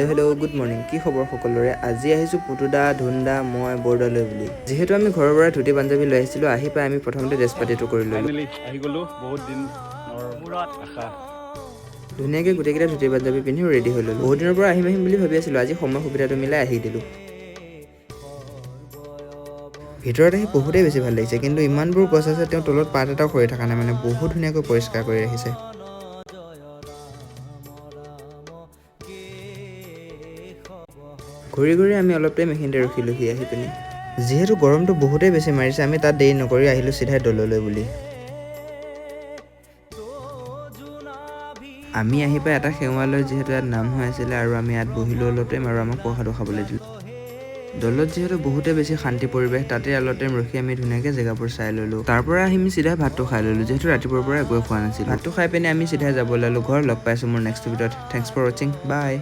Hello' good morning. কি খবৰ সকলোৰে? আজি আহিছোঁ পুতুদা, ধুন্দা, মই বৰদলৈ বুলি। যিহেতু আমি ঘৰৰ পৰা ধুতি পাঞ্জাবী লৈ আহিছিলোঁ, আহি পাই আমি প্ৰথমতে ড্ৰেছ পাতিটো কৰি ল'লোঁ। ফাইনেলি আহি গ'লো, বহুত দিনৰ আশা। ধুনীয়াকৈ গোটেইকেইটা ধুতি পাঞ্জাবী পিন্ধিও ৰেডি হৈ ল'লোঁ। বহুত দিনৰ পৰা আহিম বুলি ভাবি আছিলোঁ, আজি সময় সুবিধাটো মিলাই আহি দিলোঁ। ভিতৰত আহি বহুতেই বেছি ভাল লাগিছে, কিন্তু ইমানবোৰ গছ আছে তেওঁ তলত পাত এটাও সৰি থকা নাই, মানে বহুত ধুনীয়াকৈ পৰিষ্কাৰ কৰি ৰাখিছে। ঘূৰি ঘূৰি আমি অলপ টাইম এইখিনিতে ৰখিলোঁহি আহি পিনি। যিহেতু গৰমটো বহুতেই বেছি মাৰিছে, আমি তাত দেৰি নকৰি আহিলোঁ চিধাই দললৈ বুলি। আমি আহি পাই এটা সেৱালৈ যিহেতু ইয়াত নাম হৈ আছিলে, আৰু আমি ইয়াত বহিলোঁ অলপ টাইম আৰু আমাক প্ৰসাদো খাবলৈ দিলোঁ। দলত যিহেতু বহুতেই বেছি শান্তি পৰিৱেশ, তাতে অলপ টাইম ৰখি আমি ধুনীয়াকৈ জেগাবোৰ চাই ল'লোঁ। তাৰ পৰা আমি চিধাই ভাতটো খাই ল'লোঁ, যিহেতু ৰাতিপুৱাৰ পৰা একোৱে খোৱা নাছিলোঁ। ভাতটো খাই পিনি আমি চিধাই যাব ওলালোঁ ঘৰ। লগ পাইছোঁ মোৰ নেক্সট ভিডিঅ'ত। থেংকছ ফৰ ৱাচিং, বাই।